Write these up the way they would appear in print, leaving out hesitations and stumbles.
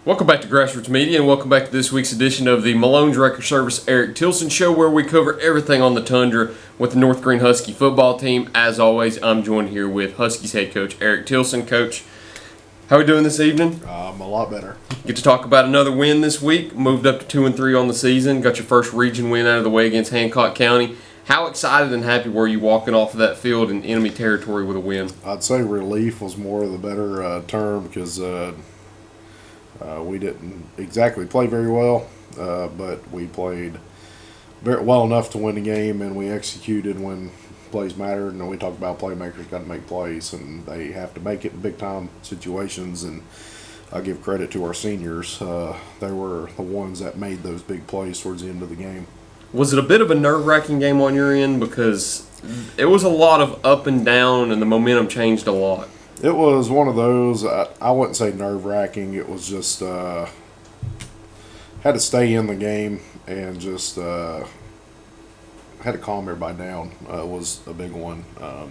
Welcome back to Grassroots Media, and welcome back to this week's edition of the Malone's Record Service Eric Tilson Show, where we cover everything on the Tundra with the North Greene Husky football team. As always, I'm joined here with Huskies head coach Eric Tilson. Coach, how are we doing this evening? I'm a lot better. Get to talk about another win this week. Moved up to 2-3 on the season. Got your first region win out of the way against Hancock County. How excited and happy were you walking off of that field in enemy territory with a win? I'd say relief was more the better term because we didn't exactly play very well, but we played very well enough to win the game, and we executed when plays mattered. And we talked about playmakers got to make plays, and they have to make it in big-time situations. And I give credit to our seniors. They were the ones that made those big plays towards the end of the game. Was it a bit of a nerve-wracking game on your end? Because it was a lot of up and down, and the momentum changed a lot. It was one of those, I wouldn't say nerve-wracking. It was just had to stay in the game and just had to calm everybody down. Was a big one.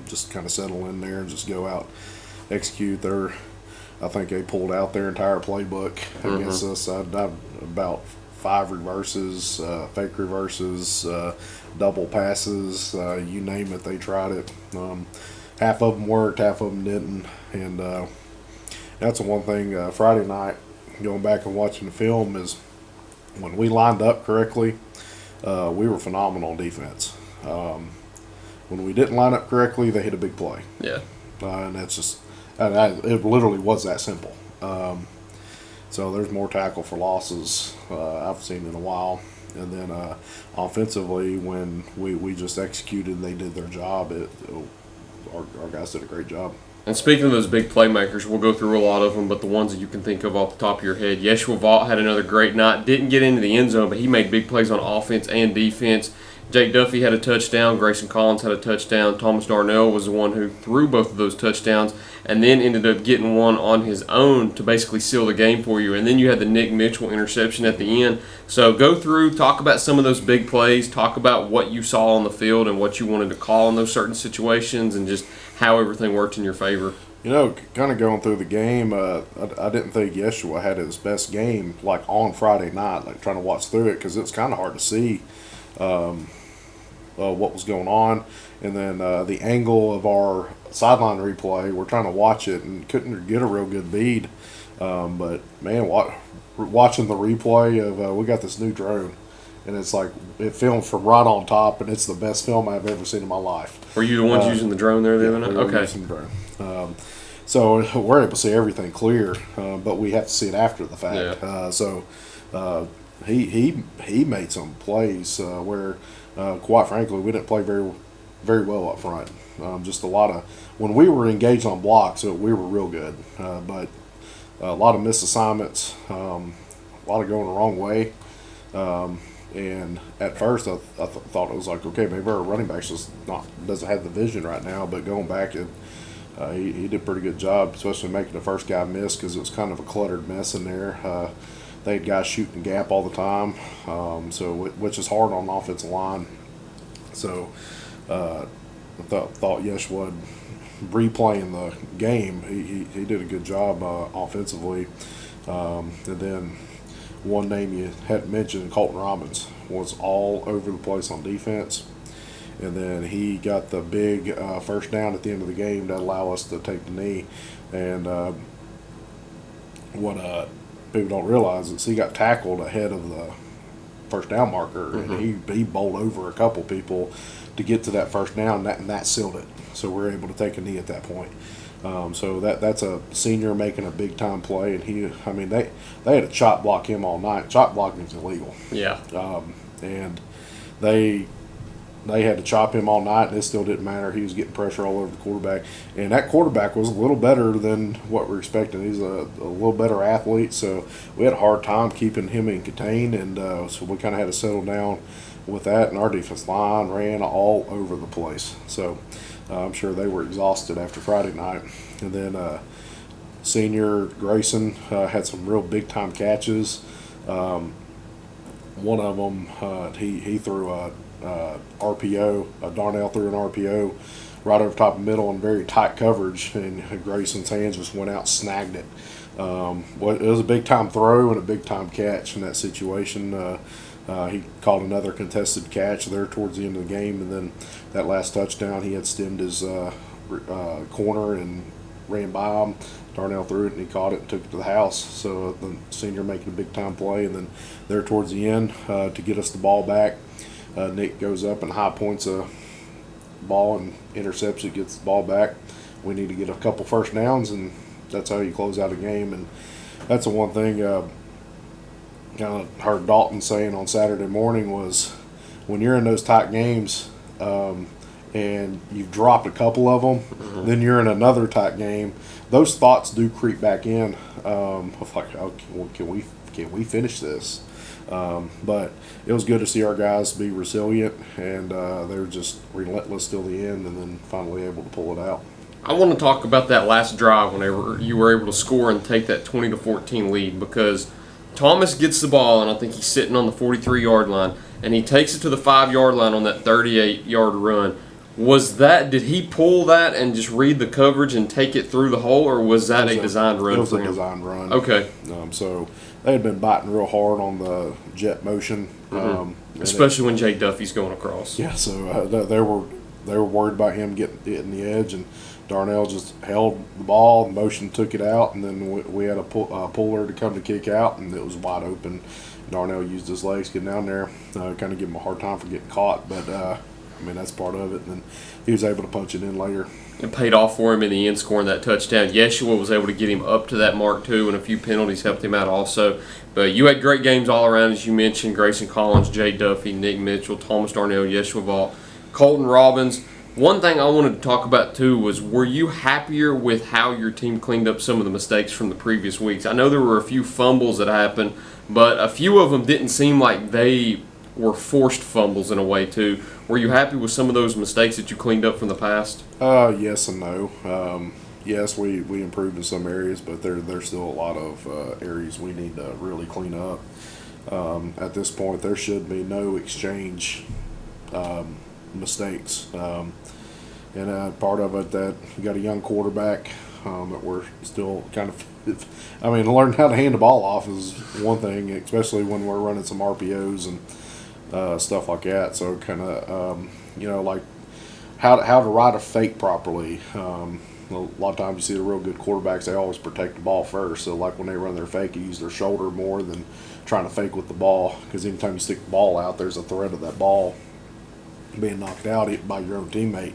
Just kind of settle in there and just go out, execute their. I think they pulled out their entire playbook against us. I about 5 reverses, fake reverses, double passes, you name it, they tried it. Half of them worked, half of them didn't, and that's the one thing. Friday night, going back and watching the film, is when we lined up correctly, we were phenomenal on defense. When we didn't line up correctly, they hit a big play. Yeah, and that's just it. Literally was that simple. So there's more tackle for losses I've seen in a while. And then offensively, when we just executed and they did their job, our guys did a great job. And speaking of those big playmakers, we'll go through a lot of them, but the ones that you can think of off the top of your head, Yeshua Vaught had another great night. Didn't get into the end zone, but he made big plays on offense and defense. Jake Duffy had a touchdown. Grayson Collins had a touchdown. Thomas Darnell was the one who threw both of those touchdowns and then ended up getting one on his own to basically seal the game for you. And then you had the Nick Mitchell interception at the end. So go through, talk about some of those big plays, talk about what you saw on the field and what you wanted to call in those certain situations and just how everything worked in your favor. You know, kind of going through the game, I didn't think Yeshua had his best game like on Friday night, like trying to watch through it because it's kind of hard to see what was going on. And then the angle of our sideline replay, we're trying to watch it and couldn't get a real good bead. But, man, watching the replay of we got this new drone, and it's like it filmed from right on top, and it's the best film I've ever seen in my life. Were you the ones using the drone there the other night? Okay. Using the drone. So we're able to see everything clear, but we have to see it after the fact. Yeah. He made some plays where, quite frankly, we didn't play very, very well up front. Just a lot of when we were engaged on blocks, we were real good, but a lot of missed assignments, a lot of going the wrong way. And at first, I thought it was like, okay, maybe our running back doesn't have the vision right now. But going back, he did a pretty good job, especially making the first guy miss because it was kind of a cluttered mess in there. They had guys shooting gap all the time, which is hard on the offensive line. So I thought Yeshua, replaying the game, he did a good job offensively. And then one name you hadn't mentioned, Colton Robbins, was all over the place on defense. And then he got the big first down at the end of the game to allow us to take the knee. And what people don't realize is he got tackled ahead of the first down marker, and he bowled over a couple people to get to that first down, and that sealed it. So we're able to take a knee at that point. So that's a senior making a big time play, and they had to chop block him all night. Chop blocking is illegal. Yeah. And they had to chop him all night, and it still didn't matter. He was getting pressure all over the quarterback, and that quarterback was a little better than what we're expecting. He's a little better athlete, so we had a hard time keeping him in contain, and so we kind of had to settle down with that. And our defense line ran all over the place. So I'm sure they were exhausted after Friday night. And then senior Grayson had some real big time catches. One of them, he threw a RPO. Darnell threw an RPO right over top of the middle in very tight coverage, and Grayson's hands just went out, snagged it. It was a big time throw and a big time catch in that situation. He caught another contested catch there towards the end of the game, and then that last touchdown, he had stemmed his corner and ran by him. Darnell threw it and he caught it and took it to the house. So the senior making a big time play, and then there towards the end to get us the ball back, Nick goes up and high points a ball and intercepts it, gets the ball back. We need to get a couple first downs, and that's how you close out a game. And that's the one thing kind of heard Dalton saying on Saturday morning was when you're in those tight games and you've dropped a couple of them, then you're in another tight game. Those thoughts do creep back in of like, oh, can we finish this? But it was good to see our guys be resilient, and they were just relentless till the end, and then finally able to pull it out. I want to talk about that last drive whenever you were able to score and take that 20-14 lead, because Thomas gets the ball, and I think he's sitting on the 43-yard line, and he takes it to the 5-yard line on that 38-yard run. Did he pull that and just read the coverage and take it through the hole, or was that a designed run? It was a designed run. Okay. So they had been biting real hard on the jet motion, especially when Jay Duffy's going across. Yeah. So they were worried about him getting the edge, and Darnell just held the ball, motion took it out, and then we had a puller to come to kick out, and it was wide open. Darnell used his legs getting down there, kind of give him a hard time for getting caught, but I mean, that's part of it. And then he was able to punch it in later. It paid off for him in the end, scoring that touchdown. Yeshua was able to get him up to that mark, too, and a few penalties helped him out also. But you had great games all around, as you mentioned. Grayson Collins, Jay Duffy, Nick Mitchell, Thomas Darnell, Yeshua Vaught, Colton Robbins. One thing I wanted to talk about, too, was were you happier with how your team cleaned up some of the mistakes from the previous weeks? I know there were a few fumbles that happened, but a few of them didn't seem like they were forced fumbles in a way, too. Were you happy with some of those mistakes that you cleaned up from the past? Yes and no. Yes, we improved in some areas, but there's still a lot of areas we need to really clean up. At this point, there should be no exchange mistakes. And part of it that you got a young quarterback that we're still kind of I mean, learning how to hand the ball off is one thing, especially when we're running some RPOs and stuff like that. So kind of, like how to ride a fake properly. A lot of times you see the real good quarterbacks, they always protect the ball first. So like when they run their fake, you use their shoulder more than trying to fake with the ball, because anytime you stick the ball out, there's a threat of that ball being knocked out by your own teammate.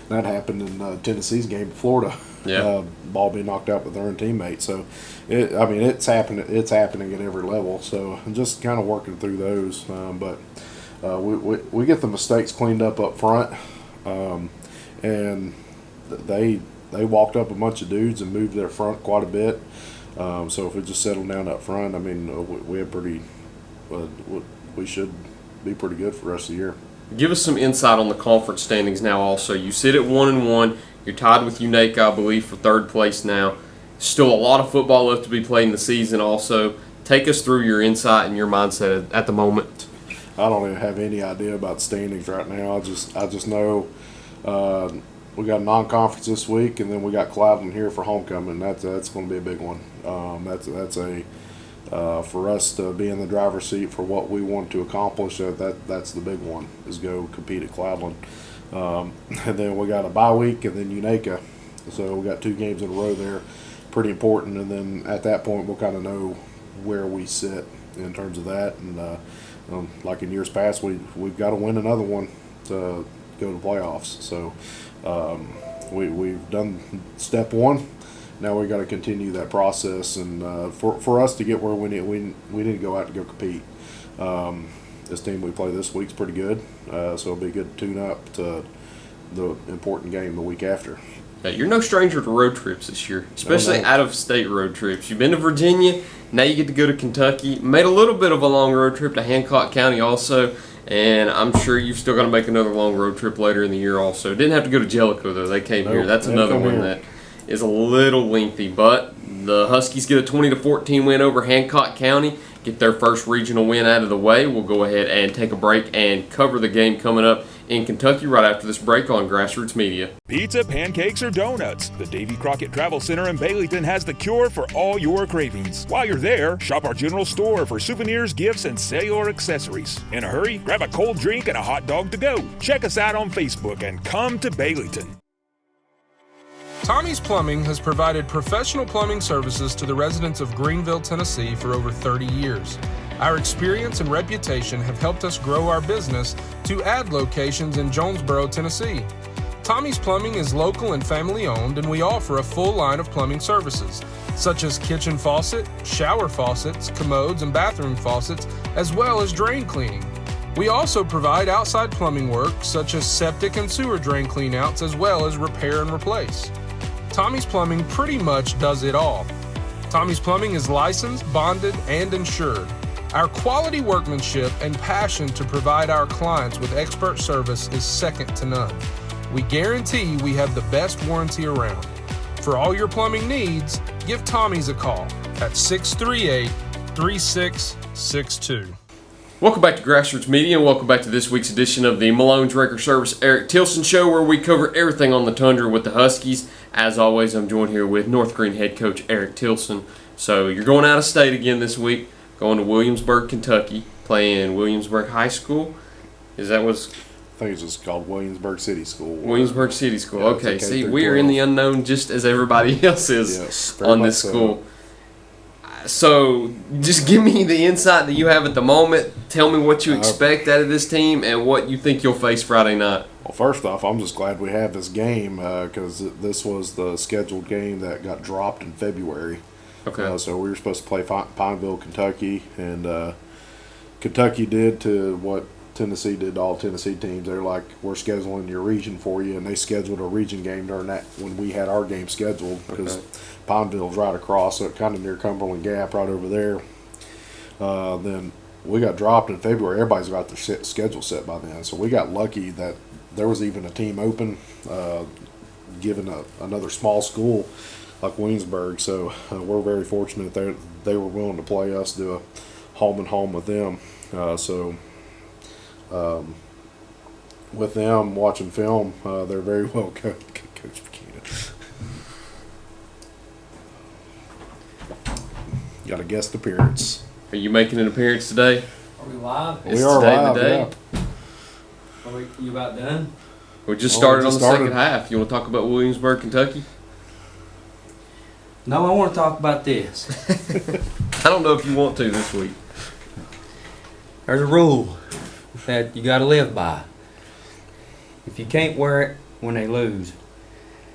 That happened in Tennessee's game in Florida. Yeah. Ball being knocked out with their own teammate. So, it's happening. It's happening at every level. So, I'm just kind of working through those. But we get the mistakes cleaned up front, and they walked up a bunch of dudes and moved their front quite a bit. So if it just settled down up front, I mean, we have we should be pretty good for the rest of the year. Give us some insight on the conference standings now also. You sit at 1-1. You're tied with Unaka, I believe, for third place now. Still a lot of football left to be played in the season also. Take us through your insight and your mindset at the moment. I don't even have any idea about standings right now. I just know we got a non-conference this week, and then we got Cleveland here for homecoming. That's going to be a big one. For us to be in the driver's seat for what we want to accomplish, that's the big one, is go compete at Cleveland. And then we got a bye week, and then Unaka. So we got 2 games in a row there, pretty important. And then at that point, we'll kind of know where we sit in terms of that. And like in years past, we've got to win another one to go to playoffs. So we've done step 1. Now we got to continue that process, and for us to get where we need to go out and go compete. This team we play this week's pretty good, so it'll be a good tune-up to the important game the week after. Now, you're no stranger to road trips this year, especially out-of-state road trips. You've been to Virginia, now you get to go to Kentucky. Made a little bit of a long road trip to Hancock County also, and I'm sure you've still got to make another long road trip later in the year also. Didn't have to go to Jellicoe, though. They came here. That's another one that is a little lengthy, but the Huskies get a 20-14 win over Hancock County, get their first regional win out of the way. We'll go ahead and take a break and cover the game coming up in Kentucky right after this break on Grassroots Media. Pizza, pancakes, or donuts. The Davy Crockett Travel Center in Baileyton has the cure for all your cravings. While you're there, shop our general store for souvenirs, gifts, and cellular accessories. In a hurry, grab a cold drink and a hot dog to go. Check us out on Facebook and come to Baileyton. Tommy's Plumbing has provided professional plumbing services to the residents of Greenville, Tennessee for over 30 years. Our experience and reputation have helped us grow our business to add locations in Jonesboro, Tennessee. Tommy's Plumbing is local and family owned, and we offer a full line of plumbing services, such as kitchen faucet, shower faucets, commodes, and bathroom faucets, as well as drain cleaning. We also provide outside plumbing work, such as septic and sewer drain cleanouts, as well as repair and replace. Tommy's Plumbing pretty much does it all. Tommy's Plumbing is licensed, bonded, and insured. Our quality workmanship and passion to provide our clients with expert service is second to none. We guarantee we have the best warranty around. For all your plumbing needs, give Tommy's a call at 638-3662. Welcome back to Grassroots Media, and welcome back to this week's edition of the Malone's Record Service Eric Tilson Show, where we cover everything on the Tundra with the Huskies. As always, I'm joined here with North Greene head coach Eric Tilson. So you're going out of state again this week, going to Williamsburg, Kentucky, playing Williamsburg High School. Is that what's... I think it's just called Williamsburg City School. Williamsburg City School. Yeah, okay, it's see, K-12. we are in the unknown just as everybody else is on this school. So, just give me the insight that you have at the moment. Tell me what you expect out of this team and what you think you'll face Friday night. Well, first off, I'm just glad we have this game because this was the scheduled game that got dropped in February. Okay. So we were supposed to play Pineville, Kentucky, and Kentucky did to what Tennessee did to all Tennessee teams. They're like, we're scheduling your region for you, and they scheduled a region game during that when we had our game scheduled because Pineville's right across, so it kind of near Cumberland Gap right over there. Then we got dropped in February. Everybody's got their schedule set by then, so we got lucky that there was even a team open, given another small school like Williamsburg. So we're very fortunate that they were willing to play us, do a home and home with them. With them watching film, they're very well coached. Coach Buchanan. Got a guest appearance. Are you making an appearance today? Are we live? We are live. Yeah. Are you about done? We just started on the second half. You want to talk about Williamsburg, Kentucky? No, I want to talk about this. I don't know if you want to this week. There's a rule that you got to live by. If you can't wear it when they lose,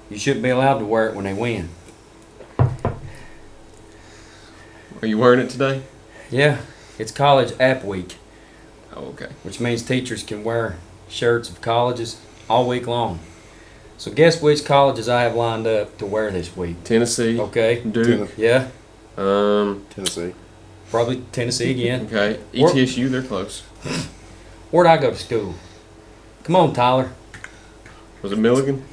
you shouldn't be allowed to wear it when they win. Are you wearing it today? Yeah, it's College App Week, Oh, okay. which means teachers can wear shirts of colleges all week long. So guess which colleges I have lined up to wear this week? Tennessee. Okay. Duke. Yeah, Tennessee. probably Tennessee again. Okay. ETSU, they're close. Where'd I go to school? Come on, Tyler. Was it Milligan?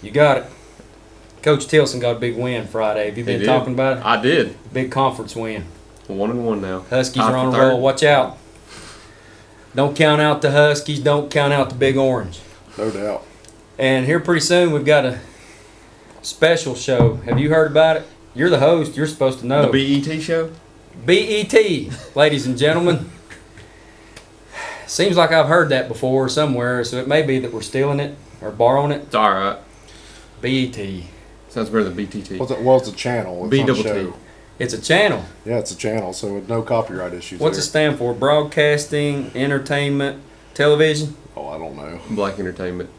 You got it. Coach Tilson got a big win Friday. Have you He been did. talking about it? I did. Big conference win. 1-1 now. Huskies Tied are on for a roll. third. Watch out. Don't count out the Huskies. Don't count out the Big Orange. No doubt. And here pretty soon we've got a special show. Have you heard about it? You're the host. You're supposed to know. The BET show? BET, ladies and gentlemen. Seems like I've heard that before somewhere, so it may be that we're stealing it or borrowing it. It's all right. BET. Sounds better than BTT. Well, it's a channel. It's not a BTT. show. It's a channel. Yeah, it's a channel, so with no copyright issues. What's it stand for? Broadcasting, entertainment, television? Oh, I don't know. Black Entertainment.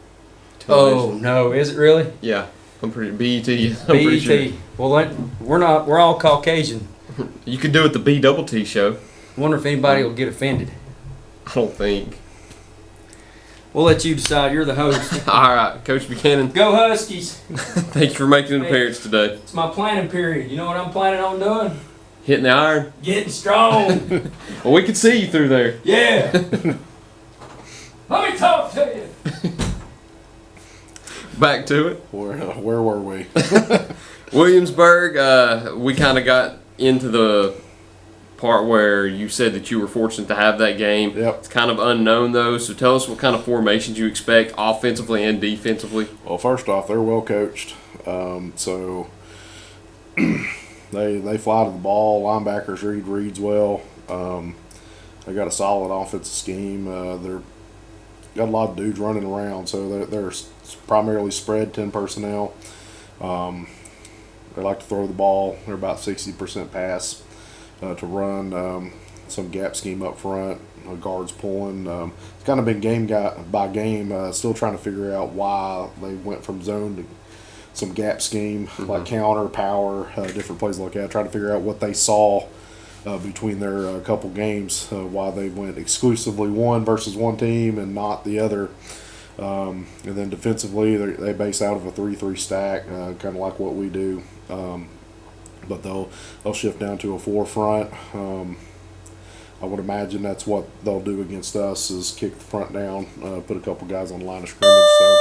Oh, Television. no. Is it really? Yeah. I'm pretty... BET. I'm pretty BET. sure. Well, we're all Caucasian. You could do it the BTT show. Wonder if anybody will get offended. I don't think. We'll let you decide. You're the host. All right. Coach Buchanan, Go Huskies. thank you for making an appearance today. It's my planning period. You know what I'm planning on doing? Hitting the iron. Getting strong. Well, we can see you through there. Yeah. Let me talk to you. Back to it. Where were we? Williamsburg, we kind of got into the part where you said that you were fortunate to have that game. Yep. It's kind of unknown, though, so tell us what kind of formations you expect offensively and defensively. Well, first off, they're well coached. So they fly to the ball. Linebackers read reads well. They got a solid offensive scheme. They're got a lot of dudes running around, so they're primarily spread 10 personnel. They like to throw the ball. They're about 60% pass to run. Some gap scheme up front. Guards pulling. It's kind of been game by game. Still trying to figure out why they went from zone to some gap scheme, like counter, power, different plays like that. Trying to figure out what they saw between their couple games, why they went exclusively one versus one team and not the other. And then defensively, they base out of a 3-3 stack, kind of like what we do. But they'll shift down to a 4 front. I would imagine that's what they'll do against us, is kick the front down, put a couple guys on the line of scrimmage, so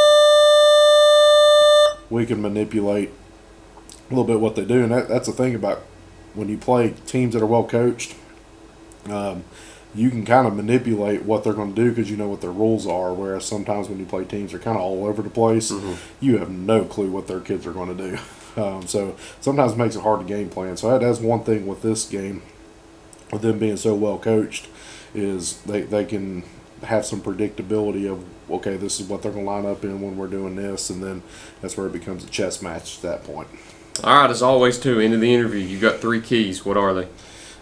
we can manipulate a little bit what they do. And that's the thing about when you play teams that are well coached, you can kind of manipulate what they're going to do because you know what their rules are, whereas sometimes when you play teams that are kind of all over the place, you have no clue what their kids are going to do. So sometimes it makes it hard to game plan. So that's one thing with this game, with them being so well coached, is they can have some predictability of, okay, this is what they're going to line up in when we're doing this, and then that's where it becomes a chess match at that point. All right, as always, too, into the interview, you got 3 keys. What are they?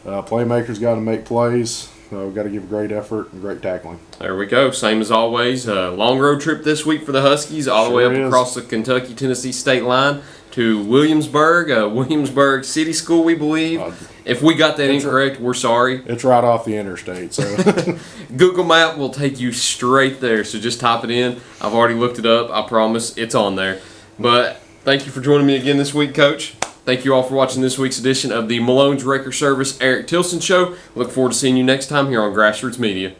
Playmakers got to make plays. We've got to give great effort and great tackling. There we go. Same as always. Long road trip this week for the Huskies, all the way up across the Kentucky-Tennessee state line to Williamsburg, Williamsburg City School, we believe. If we got that incorrect, we're sorry. It's right off the interstate. So Google Map will take you straight there, so just type it in. I've already looked it up. I promise it's on there. But thank you for joining me again this week, Coach. Thank you all for watching this week's edition of the Malone's Wrecker Service Eric Tilson Show. Look forward to seeing you next time here on Grassroots Media.